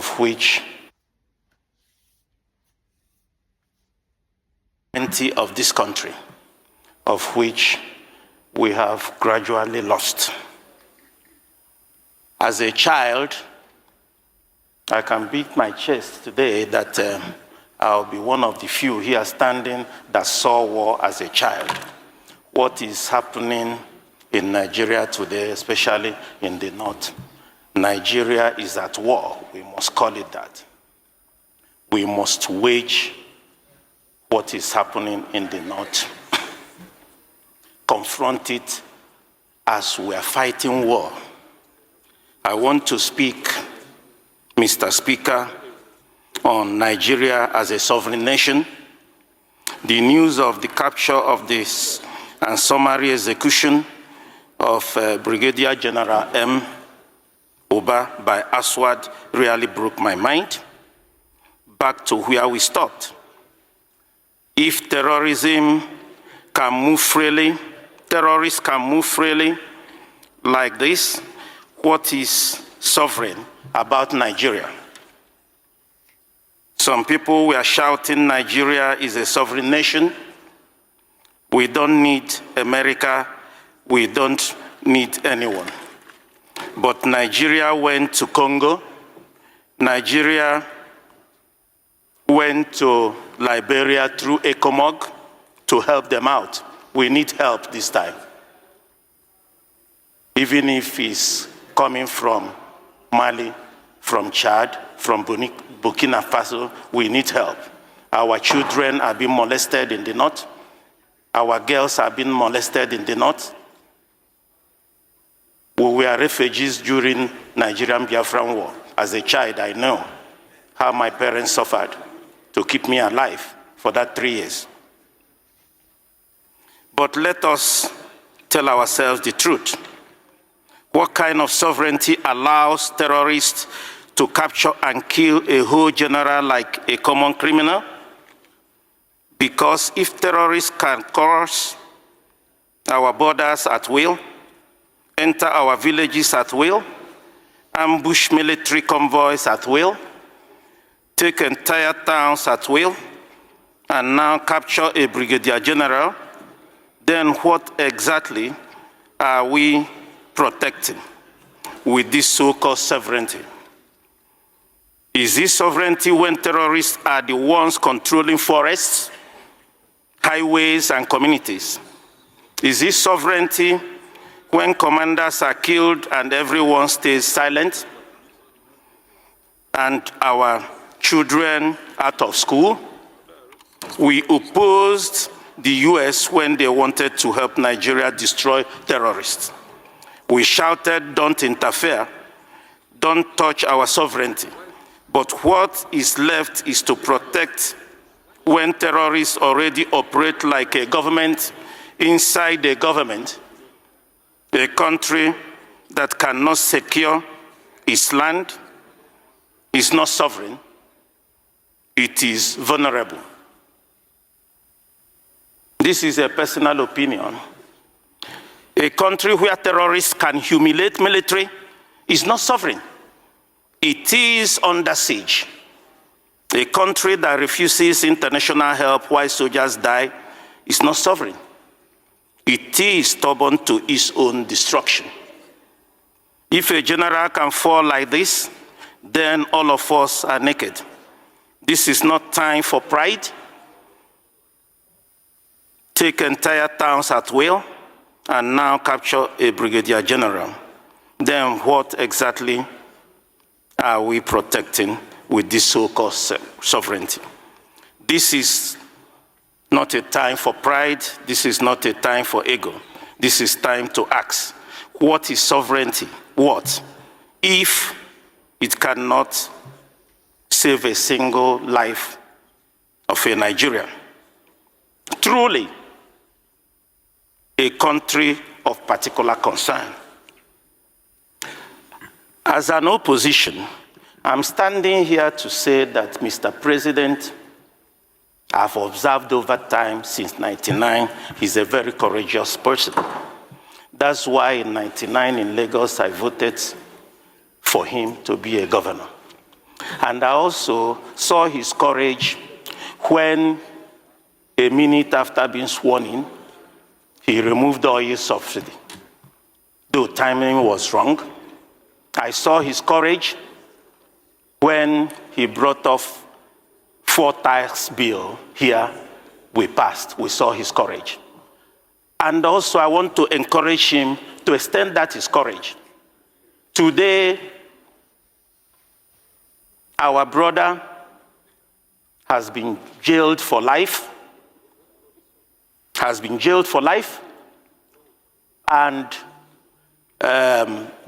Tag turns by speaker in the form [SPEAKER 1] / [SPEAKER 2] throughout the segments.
[SPEAKER 1] of which plenty of this country, of which we have gradually lost. As a child, I can beat my chest today that I'll be one of the few here standing that saw war as a child. What is happening in Nigeria today, especially in the north? Nigeria is at war. We must call it that. We must wage what is happening in the north. Confront it as we are fighting war. I want to speak, Mr. Speaker, on Nigeria as a sovereign nation. The news of the capture of this and summary execution of Brigadier General M. Oba by Aswad really broke my mind. Back to where we stopped. If terrorism can move freely, terrorists can move freely like this, what is sovereign about Nigeria? Some people were shouting Nigeria is a sovereign nation. We don't need America. We don't need anyone. But Nigeria went to Congo. Nigeria went to Liberia through ECOMOG to help them out. We need help this time. Even if it's coming from Mali, from Chad, from Burkina Faso, we need help. Our children are being molested in the north. Our girls are being molested in the north. We were refugees during Nigerian Biafran War. As a child, I know how my parents suffered to keep me alive for that 3 years. But let us tell ourselves the truth. What kind of sovereignty allows terrorists to capture and kill a whole general like a common criminal? Because if terrorists can cross our borders at will, enter our villages at will, ambush military convoys at will, take entire towns at will, and now capture a brigadier general, then what exactly are we protecting with this so-called sovereignty? Is this sovereignty when terrorists are the ones controlling forests, highways, and communities? Is this sovereignty when commanders are killed and everyone stays silent, and our children out of school? We opposed the US when they wanted to help Nigeria destroy terrorists. We shouted, don't interfere, don't touch our sovereignty. But what is left is to protect when terrorists already operate like a government inside a government. A country that cannot secure its land is not sovereign, it is vulnerable. This is a personal opinion. A country where terrorists can humiliate military is not sovereign. It is under siege. A country that refuses international help while soldiers die is not sovereign. It is stubborn to its own destruction. If a general can fall like this, then all of us are naked. This is not time for pride. Take entire towns at will, and now capture a brigadier general. Then what exactly are we protecting with this so-called sovereignty? This is not a time for pride. This is not a time for ego. This is time to ask, what is sovereignty? What? If it cannot save a single life of a Nigerian. Truly, a country of particular concern. As an opposition, I'm standing here to say that, Mr. President, I've observed over time since 99, he's a very courageous person. That's why in 99 in Lagos, I voted for him to be a governor. And I also saw his courage when, a minute after being sworn in, he removed the oil subsidy. Though timing was wrong, I saw his courage when he brought off 4 tax bill here. We passed. We saw his courage. And also I want to encourage him to extend that his courage. Today, our brother has been jailed for life, and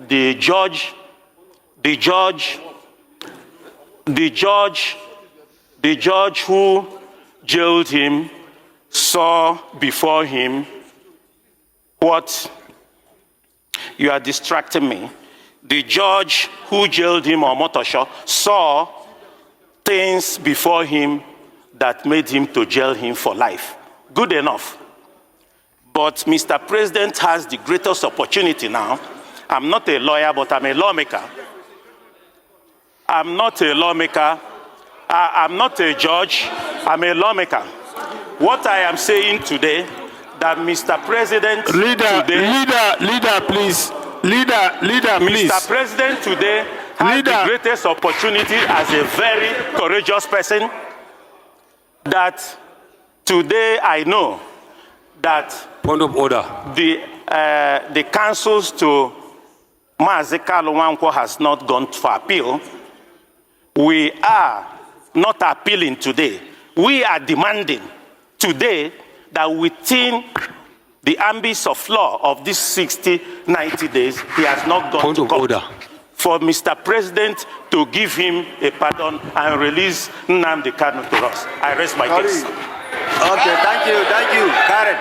[SPEAKER 1] the judge who jailed him saw before him what you are distracting me. The judge who jailed him on Motosho saw things before him that made him to jail him for life. Good enough. But Mr. President has the greatest opportunity now. I'm not a lawyer, but I'm a lawmaker. I'm not a lawmaker. I'm not a judge. I'm a lawmaker. What I am saying today, that Mr. President
[SPEAKER 2] Leader, please.
[SPEAKER 1] Mr. President today has the greatest opportunity as a very courageous person, that today I know that
[SPEAKER 2] point of order.
[SPEAKER 1] The counsels to Mazi Kalu Nwankwo has not gone for appeal. We are not appealing today. We are demanding today that within the ambit of law of these 90 days, he has not gone to court. For Mr. President to give him a pardon and release Nnamdi Kanu to us. I rest my case.
[SPEAKER 3] Okay, thank you, Karen.